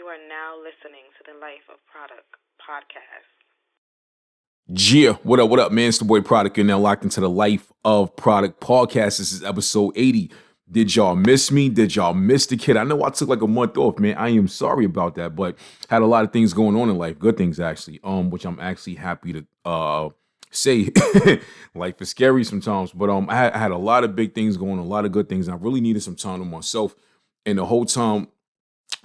You are now listening to the Life of Produk Podcast. Yeah, what up, man? It's the boy Product. You're now locked into the Life of Produk Podcast. This is episode 80. Did y'all miss me? Did y'all miss the kid? I know I took like a month off, man. I am sorry about that, but had a lot of things going on in life. Good things, actually, which I'm actually happy to say. Life is scary sometimes, but I had a lot of big things going on, a lot of good things. I really needed some time to myself, and the whole time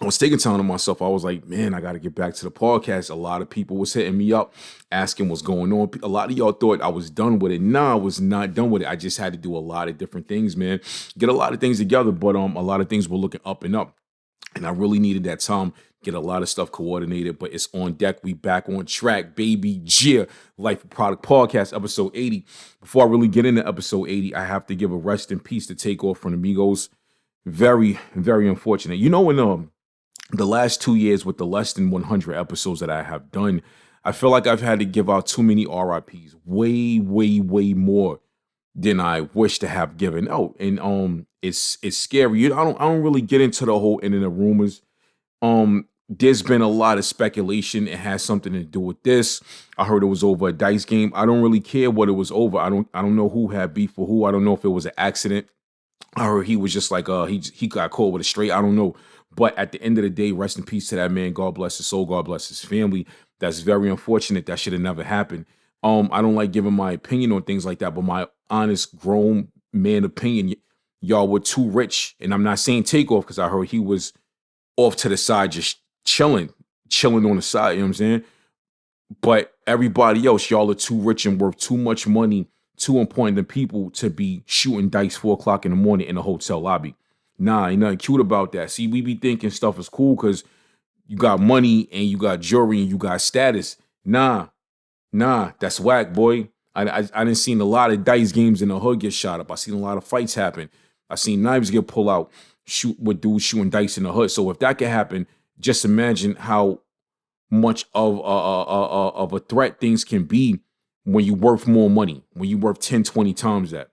I was taking time to myself. I was like, man, I got to get back to the podcast. A lot of people was hitting me up, asking what's going on. A lot of y'all thought I was done with it. Nah, I was not done with it. I just had to do a lot of different things, man. Get a lot of things together, but a lot of things were looking up and up. And I really needed that time, get a lot of stuff coordinated, but it's on deck. We back on track, baby. Yeah, Life of Produk Podcast, episode 80. Before I really get into episode 80, I have to give a rest in peace to Takeoff from the Migos. Very, very unfortunate. You know, when the last 2 years with the less than 100 episodes that I have done, I feel like I've had to give out too many RIPs, way, way, way more than I wish to have given out. And it's scary. I don't really get into the whole internet rumors. There's been a lot of speculation. It has something to do with this. I heard it was over a dice game. I don't really care what it was over. I don't know who had beef for who. I don't know if it was an accident. I heard he was just like he got caught with a straight. I don't know. But at the end of the day, rest in peace to that man. God bless his soul. God bless his family. That's very unfortunate. That should have never happened. I don't like giving my opinion on things like that, but my honest grown man opinion, y'all were too rich. And I'm not saying Takeoff, because I heard he was off to the side, just chilling on the side. You know what I'm saying? But everybody else, y'all are too rich and worth too much money, too important to people to be shooting dice 4 o'clock in the morning in a hotel lobby. Nah, ain't nothing cute about that. See, we be thinking stuff is cool because you got money and you got jewelry and you got status. Nah, that's whack, boy. I done seen a lot of dice games in the hood get shot up. I seen a lot of fights happen. I seen knives get pulled out, shoot with dudes shooting dice in the hood. So if that could happen, just imagine how much of a threat things can be when you worth more money, when you worth 10, 20 times that.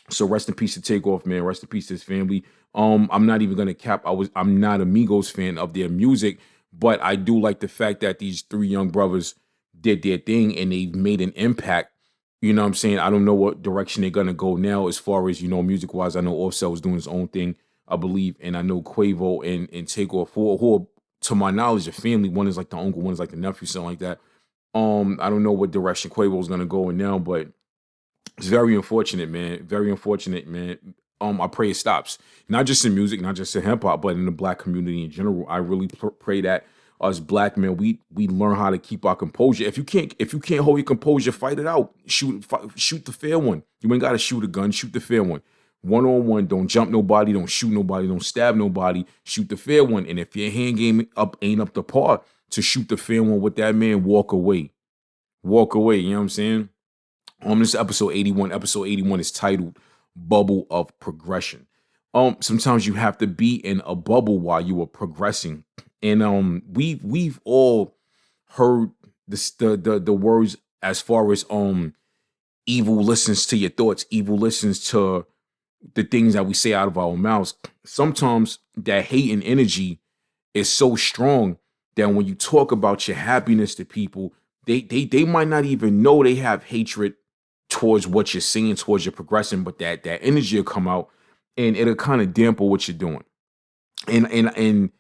So rest in peace to Takeoff, man. Rest in peace to his family. I'm not even gonna cap. I'm not a Migos fan of their music, but I do like the fact that these 3 young brothers did their thing and they've made an impact. You know what I'm saying? I don't know what direction they're gonna go now as far as, music wise. I know Offset was doing his own thing, I believe, and I know Quavo and Takeoff, who are, to my knowledge, a family. One is like the uncle, one is like the nephew, something like that. I don't know what direction Quavo's gonna go in now, but it's very unfortunate, man. Very unfortunate, man. I pray it stops. Not just in music, not just in hip hop, but in the black community in general. I really pray that us black men, we learn how to keep our composure. If you can't hold your composure, fight it out. Shoot the fair one. You ain't gotta shoot a gun. Shoot the fair one. 1-on-1. Don't jump nobody. Don't shoot nobody. Don't stab nobody. Shoot the fair one. And if your hand game ain't up to par to shoot the fair one with that man, walk away. Walk away. You know what I'm saying? This episode 81. Episode 81 is titled Bubble of Progression. Sometimes you have to be in a bubble while you are progressing. And we've all heard the words as far as evil listens to your thoughts, evil listens to the things that we say out of our mouths. Sometimes that hate and energy is so strong that when you talk about your happiness to people, they might not even know they have hatred towards what you're saying, towards your progression, but that energy will come out and it'll kind of dampen what you're doing. And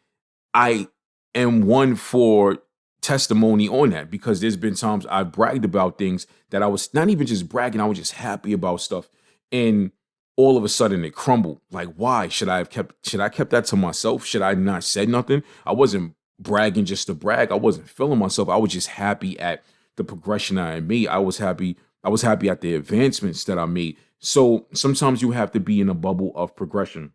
I am one for testimony on that, because there's been times I've bragged about things that I was not even just bragging, I was just happy about stuff. And all of a sudden it crumbled. Like, why? Should I kept that to myself? Should I not said nothing? I wasn't bragging just to brag. I wasn't feeling myself. I was just happy at the progression I made. I was happy at the advancements that I made. So sometimes you have to be in a bubble of progression.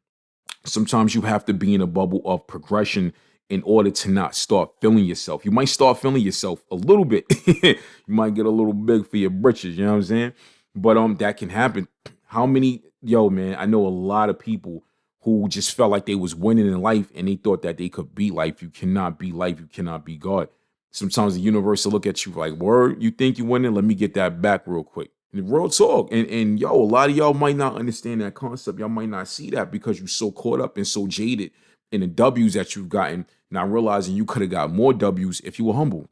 Sometimes you have to be in a bubble of progression in order to not start feeling yourself. You might start feeling yourself a little bit. You might get a little big for your britches, you know what I'm saying? But that can happen. Man, I know a lot of people who just felt like they was winning in life and they thought that they could beat life. You cannot beat life. You cannot be God. Sometimes the universe will look at you like, word, you think you winning? Let me get that back real quick. And real talk. And a lot of y'all might not understand that concept. Y'all might not see that because you're so caught up and so jaded in the W's that you've gotten not realizing you could have got more W's if you were humble.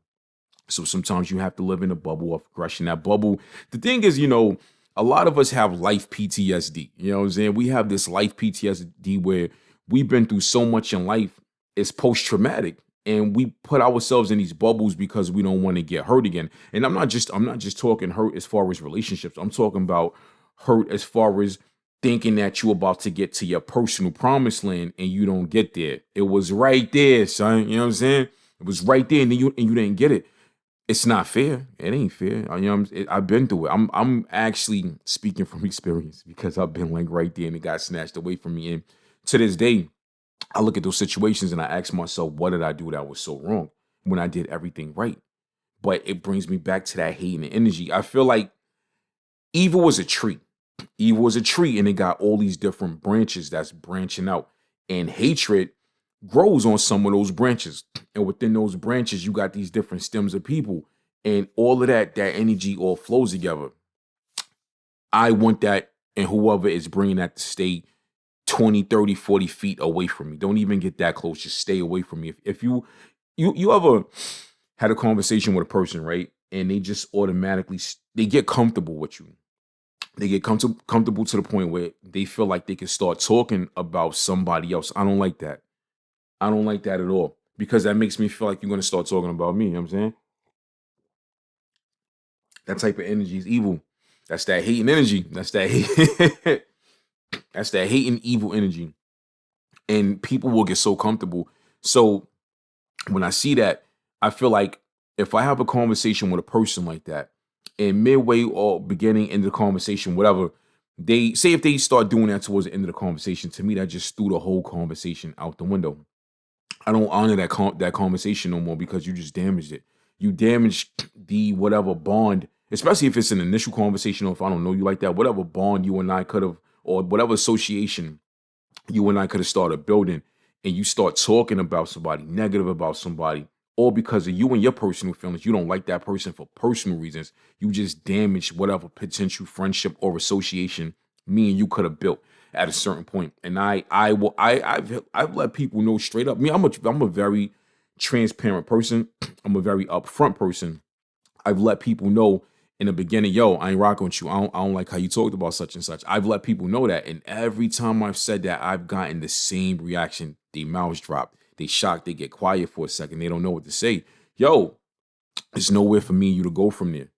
So sometimes you have to live in a bubble of progression. That bubble, the thing is, a lot of us have life PTSD. You know what I'm saying? We have this life PTSD where we've been through so much in life, it's post-traumatic. And we put ourselves in these bubbles because we don't want to get hurt again. And I'm not just talking hurt as far as relationships. I'm talking about hurt as far as thinking that you're about to get to your personal promised land and you don't get there. It was right there, son. You know what I'm saying? It was right there, and you didn't get it. It's not fair. It ain't fair. I've been through it. I'm actually speaking from experience because I've been like right there and it got snatched away from me. And to this day, I look at those situations and I ask myself, what did I do that was so wrong when I did everything right? But it brings me back to that hate and energy. I feel like evil was a tree. Evil was a tree and it got all these different branches that's branching out. And hatred grows on some of those branches. And within those branches, you got these different stems of people. And all of that energy all flows together. I want that, and whoever is bringing that to stay 20, 30, 40 feet away from me. Don't even get that close. Just stay away from me. If you ever had a conversation with a person, right? And they just automatically, they get comfortable with you. They get comfortable to the point where they feel like they can start talking about somebody else. I don't like that. I don't like that at all, because that makes me feel like you're going to start talking about me. You know what I'm saying? That type of energy is evil. That's that hating energy. That's that hate. That's that hate and evil energy. And people will get so comfortable. So when I see that, I feel like if I have a conversation with a person like that, and midway or beginning, end of the conversation, whatever, they say if they start doing that towards the end of the conversation, to me, that just threw the whole conversation out the window. I don't honor that conversation no more because you just damaged it. You damaged the whatever bond, especially if it's an initial conversation or if I don't know you like that, whatever bond you and I could have, or whatever association you and I could have started building, and you start talking about somebody, negative about somebody, all because of you and your personal feelings. You don't like that person for personal reasons. You just damaged whatever potential friendship or association me and you could have built at a certain point. And I've let people know straight up. I'm a very transparent person. I'm a very upfront person. I've let people know in the beginning, yo, I ain't rocking with you. I don't like how you talked about such and such. I've let people know that. And every time I've said that, I've gotten the same reaction. They mouths drop. They shocked. They get quiet for a second. They don't know what to say. Yo, there's nowhere for me and you to go from there.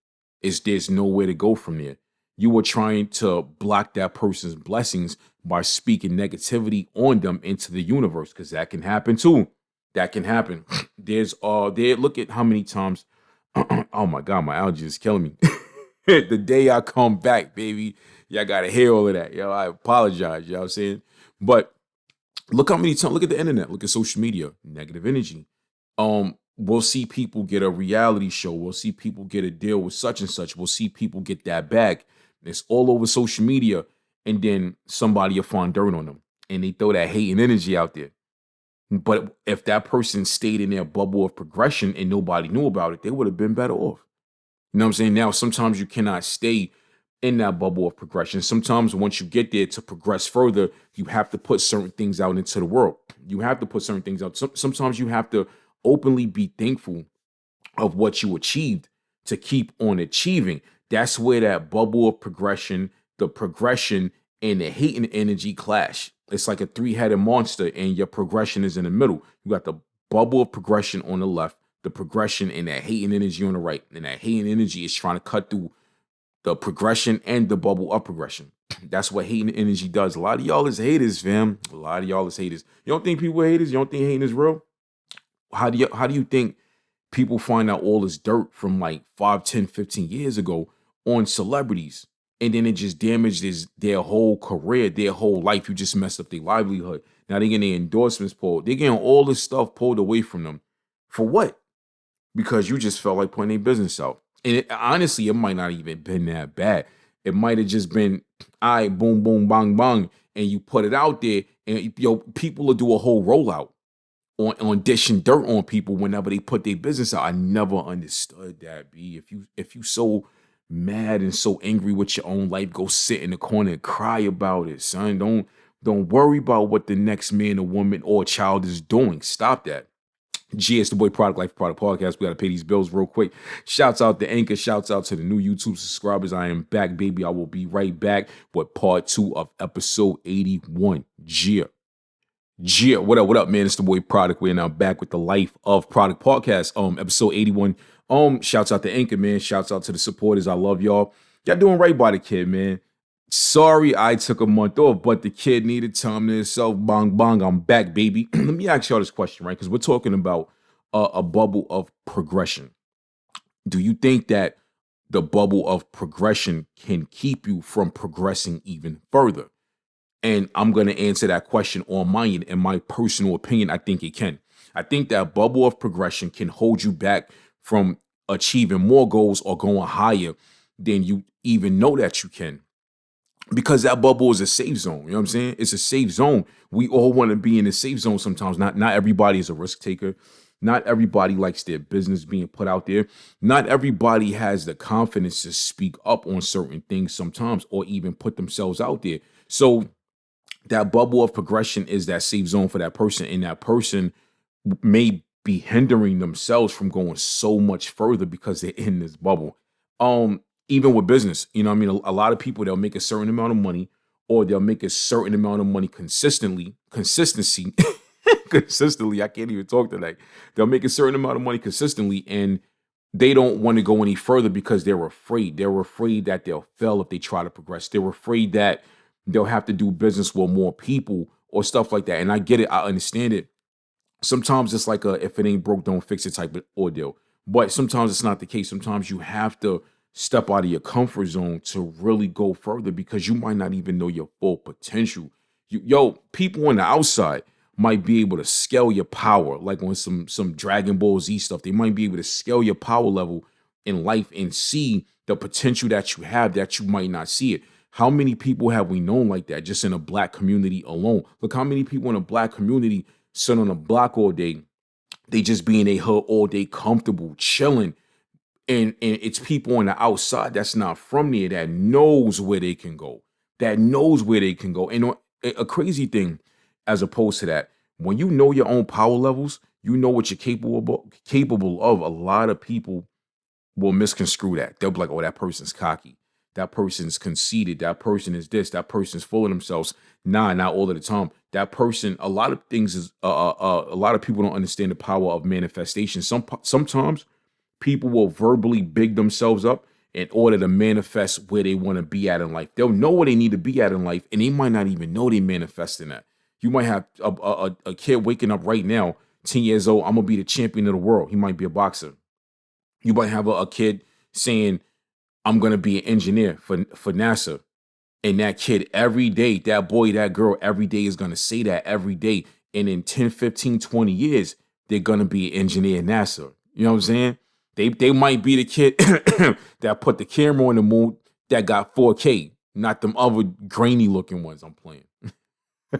There's nowhere to go from there. You were trying to block that person's blessings by speaking negativity on them into the universe, because that can happen too. That can happen. Look at how many times. Oh my God, my allergy is killing me. The day I come back, baby, y'all gotta hear all of that. Yo, I apologize, you know what I'm saying? But look how many times, look at the internet, look at social media, negative energy. We'll see people get a reality show. We'll see people get a deal with such and such. We'll see people get that bag. It's all over social media. And then somebody will find dirt on them and they throw that hate and energy out there. But if that person stayed in their bubble of progression and nobody knew about it, they would have been better off. You know what I'm saying? Now, sometimes you cannot stay in that bubble of progression. Sometimes once you get there, to progress further, you have to put certain things out into the world. You have to put certain things out. Sometimes you have to openly be thankful of what you achieved to keep on achieving. That's where that bubble of progression, the progression and the hate and energy clash. It's like a three-headed monster and your progression is in the middle. You got the bubble of progression on the left, the progression and that hate and energy on the right. And that hate and energy is trying to cut through the progression and the bubble of progression. That's what hate and energy does. A lot of y'all is haters, fam. A lot of y'all is haters. You don't think people are haters? You don't think hating is real? How do you think people find out all this dirt from like 5, 10, 15 years ago on celebrities? And then it just damages their whole career, their whole life. You just messed up their livelihood. Now they're getting their endorsements pulled. They're getting all this stuff pulled away from them. For what? Because you just felt like putting their business out. And honestly, it might not even been that bad. It might have just been, all right, boom, boom, bang, bang. And you put it out there and people will do a whole rollout on dishing dirt on people whenever they put their business out. I never understood that, B. If you so mad and so angry with your own life, go sit in the corner and cry about it, son. Don't worry about what the next man or woman or child is doing. Stop that. It's the boy Product Life Product Podcast. We got to pay these bills real quick. Shouts out to Anchor. Shouts out to the new YouTube subscribers. I am back, baby. I will be right back with part 2 of episode 81. What up, man? It's the boy Product. We're now back with the Life of Product Podcast, episode 81. Shouts out to Anchor, man. Shouts out to the supporters. I love y'all. Y'all doing right by the kid, man. Sorry I took a month off, but the kid needed time to himself. Bong, bong, I'm back, baby. Let me ask y'all this question, right? Because we're talking about a bubble of progression. Do you think that the bubble of progression can keep you from progressing even further? And I'm going to answer that question on my end. In my personal opinion, I think it can. I think that bubble of progression can hold you back from achieving more goals or going higher than you even know that you can. Because that bubble is a safe zone. You know what I'm saying? It's a safe zone. We all want to be in a safe zone sometimes. Not everybody is a risk taker. Not everybody likes their business being put out there. Not everybody has the confidence to speak up on certain things sometimes or even put themselves out there. So that bubble of progression is that safe zone for that person. And that person may be hindering themselves from going so much further because they're in this bubble. Even with business, you know what I mean? A lot of people, they'll make a certain amount of money or they'll make a certain amount of money consistency. Consistently, I can't even talk tonight. They'll make a certain amount of money consistently and they don't want to go any further because they're afraid. They're afraid that they'll fail if they try to progress. They're afraid that they'll have to do business with more people or stuff like that. And I get it. I understand it. Sometimes it's like if it ain't broke, don't fix it type of ordeal. But sometimes it's not the case. Sometimes you have to step out of your comfort zone to really go further because you might not even know your full potential. People on the outside might be able to scale your power, like on some Dragon Ball Z stuff. They might be able to scale your power level in life and see the potential that you have that you might not see it. How many people have we known like that just in a Black community alone? Look how many people in a Black community sit on a block all day. They just be in a hood all day, comfortable, chilling. And it's people on the outside that's not from there that knows where they can go. And a crazy thing, as opposed to that, when you know your own power levels, you know what you're capable of. A lot of people will misconstrue that. They'll be like, oh, that person's cocky. That person's conceited. That person is this. That person's full of themselves. Nah, not all of the time. That person, a lot of things is, a lot of people don't understand the power of manifestation. Sometimes people will verbally big themselves up in order to manifest where they want to be at in life. They'll know where they need to be at in life, and they might not even know they manifesting that. You might have a kid waking up right now, 10 years old, I'm going to be the champion of the world. He might be a boxer. You might have a kid saying, I'm going to be an engineer for NASA. And that kid every day, that boy, that girl every day is going to say that every day. And in 10, 15, 20 years, they're going to be an engineer at NASA. You know what I'm saying? They might be the kid that put the camera on the moon that got 4K, not them other grainy looking ones I'm playing.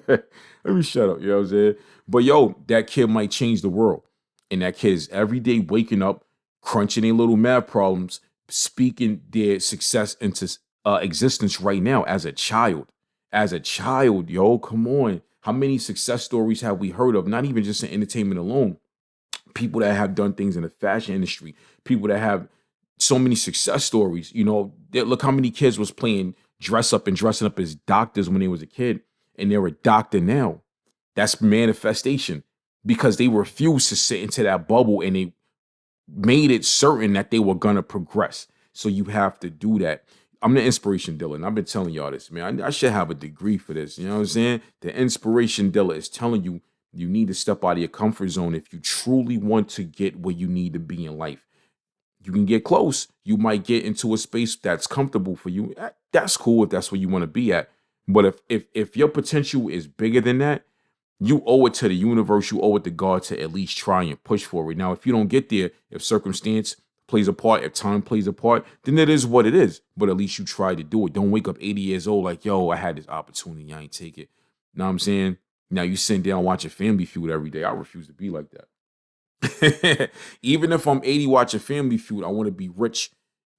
Let me shut up, you know what I'm saying? But that kid might change the world. And that kid is every day waking up, crunching their little math problems, speaking their success into existence right now as a child. As a child, come on. How many success stories have we heard of? Not even just in entertainment alone. People that have done things in the fashion industry, people that have so many success stories. Look how many kids was playing dressing up as doctors when they was a kid, and they're a doctor now. That's manifestation because they refused to sit into that bubble and they made it certain that they were gonna progress. So you have to do that. I'm the inspiration dealer, and I've been telling y'all this, man. I should have a degree for this. You know what I'm saying? The inspiration dealer is telling you you need to step out of your comfort zone if you truly want to get where you need to be in life. You can get close. You might get into a space that's comfortable for you. That's cool if that's where you want to be at. But if your potential is bigger than that, you owe it to the universe, you owe it to God to at least try and push for it. Now, if you don't get there, if circumstance plays a part, if time plays a part, then it is what it is. But at least you try to do it. Don't wake up 80 years old like, I had this opportunity, I ain't take it. Know what I'm saying? Now you sitting down watching Family Feud every day. I refuse to be like that. Even if I'm 80 watching Family Feud, I want to be rich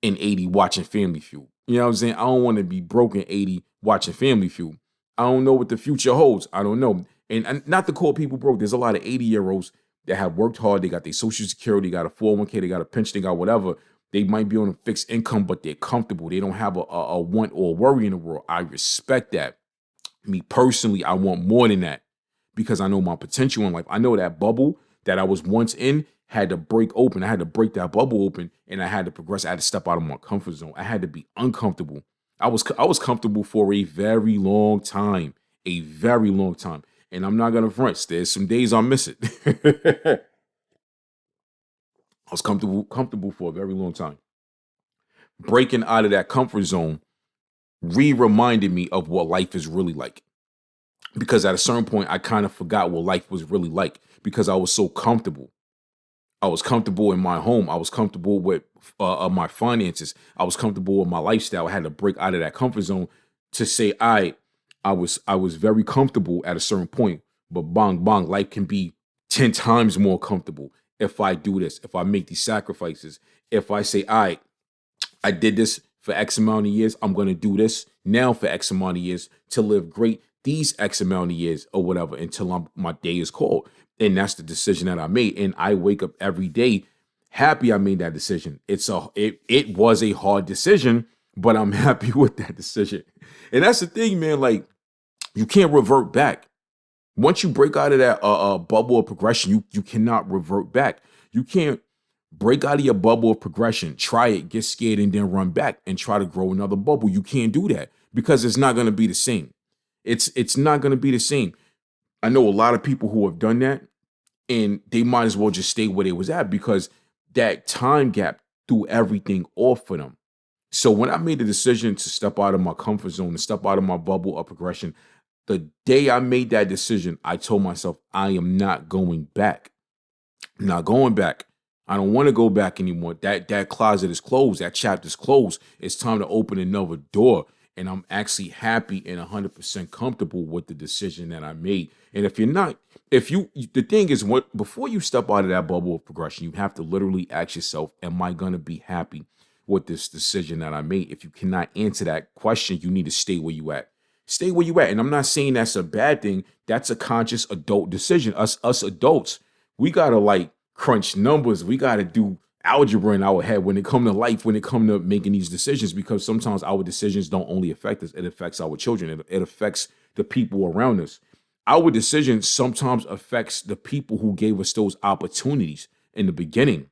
in 80 watching Family Feud. You know what I'm saying? I don't want to be broke in 80 watching Family Feud. I don't know what the future holds. I don't know. And not to call people broke. There's a lot of 80-year-olds that have worked hard. They got their Social Security, they got a 401k, they got a pension, they got whatever. They might be on a fixed income, but they're comfortable. They don't have a want or a worry in the world. I respect that. Me personally, I want more than that because I know my potential in life. I know that bubble that I was once in had to break open. I had to break that bubble open, and I had to progress. I had to step out of my comfort zone. I had to be uncomfortable. I was comfortable for a very long time, and I'm not gonna front. There's some days I miss it. I was comfortable for a very long time. Breaking out of that comfort zone reminded me of what life is really like. Because at a certain point, I kind of forgot what life was really like because I was so comfortable. I was comfortable in my home. I was comfortable with my finances. I was comfortable with my lifestyle. I had to break out of that comfort zone to say, I was very comfortable at a certain point, but bang, bang, life can be 10 times more comfortable if I do this, if I make these sacrifices, if I say, I did this for X amount of years. I'm going to do this now for X amount of years to live great these X amount of years or whatever until my day is called. And that's the decision that I made. And I wake up every day happy I made that decision. It was a hard decision, but I'm happy with that decision. And that's the thing, man. Like, you can't revert back. Once you break out of that bubble of progression, you cannot revert back. You can't break out of your bubble of progression, try it, get scared, and then run back and try to grow another bubble. You can't do that because it's not going to be the same. It's not going to be the same. I know a lot of people who have done that, and they might as well just stay where they was at because that time gap threw everything off for them. So when I made the decision to step out of my comfort zone and step out of my bubble of progression, the day I made that decision, I told myself, I am not going back. I'm not going back. I don't want to go back anymore. That closet is closed. That chapter is closed. It's time to open another door. And I'm actually happy and 100% comfortable with the decision that I made. And the thing is, before you step out of that bubble of progression, you have to literally ask yourself, am I going to be happy with this decision that I made? If you cannot answer that question, you need to stay where you at. Stay where you at. And I'm not saying that's a bad thing. That's a conscious adult decision. Us adults, we got to crunch numbers. We got to do algebra in our head when it comes to life, when it comes to making these decisions, because sometimes our decisions don't only affect us, it affects our children. It affects the people around us. Our decision sometimes affects the people who gave us those opportunities in the beginning.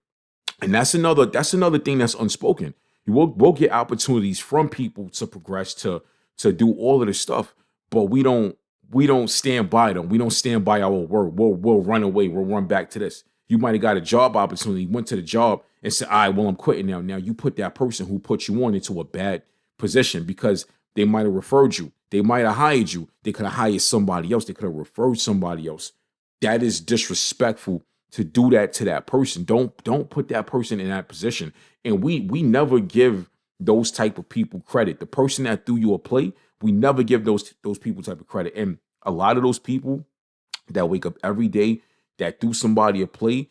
And that's another thing that's unspoken. We'll get opportunities from people to progress, to do all of this stuff, but we don't stand by them. We don't stand by our word. We'll run away. We'll run back to this. You might have got a job opportunity, went to the job and said, all right, well, I'm quitting now. Now you put that person who put you on into a bad position because they might have referred you. They might have hired you. They could have hired somebody else. They could have referred somebody else. That is disrespectful to do that to that person. Don't put that person in that position. And we never give those type of people credit. The person that threw you a play, we never give those people type of credit. And a lot of those people that wake up every day that threw somebody a play,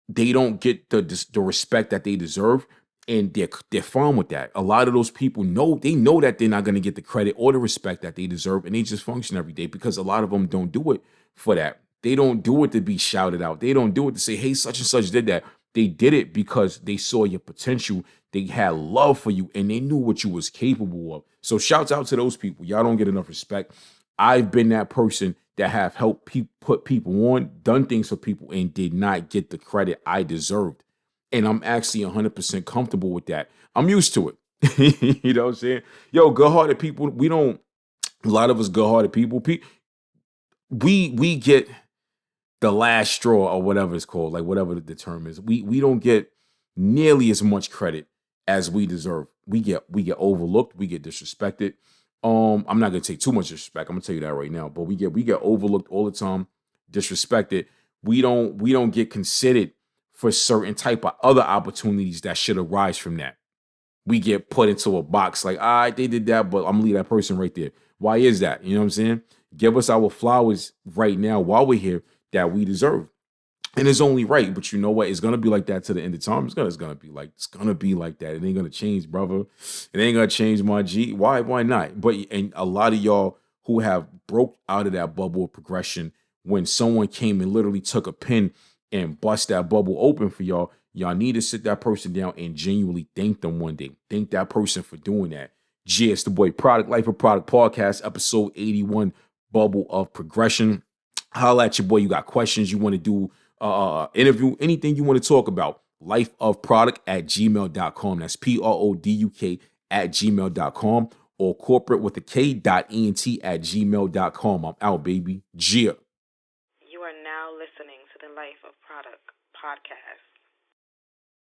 they don't get the respect that they deserve, and they're fine with that. A lot of those people know that they're not going to get the credit or the respect that they deserve, and they just function every day because a lot of them don't do it for that. They don't do it to be shouted out. They don't do it to say, hey, such and such did that. They did it because they saw your potential. They had love for you, and they knew what you was capable of. So shouts out to those people. Y'all don't get enough respect. I've been that person that have helped put people on, done things for people, and did not get the credit I deserved. And I'm actually 100% comfortable with that. I'm used to it. You know what I'm saying? Yo, good-hearted people, a lot of us good-hearted people, we get the last straw or whatever it's called, like whatever the term is. We don't get nearly as much credit as we deserve. We get overlooked. We get disrespected. I'm not gonna take too much disrespect. I'm gonna tell you that right now. But we get overlooked all the time, disrespected. We don't get considered for certain type of other opportunities that should arise from that. We get put into a box like, all right, they did that, but I'm gonna leave that person right there. Why is that? You know what I'm saying? Give us our flowers right now while we're here that we deserve. And it's only right, but you know what? It's gonna be like that to the end of time. It's gonna be like that. It ain't gonna change, brother. It ain't gonna change, my G. Why not? But and a lot of y'all who have broke out of that bubble of progression, when someone came and literally took a pen and bust that bubble open for y'all, y'all need to sit that person down and genuinely thank them one day. Thank that person for doing that. It's the boy Product, Life of Product Podcast, episode 81, Bubble of Progression. Holla at your boy. You got questions you want to do, interview, anything you want to talk about. LifeOfProduk@gmail.com. That's PRODUK@gmail.com or corporate.Ent@gmail.com. I'm out, baby. You are now listening to the Life of Produk Podcast.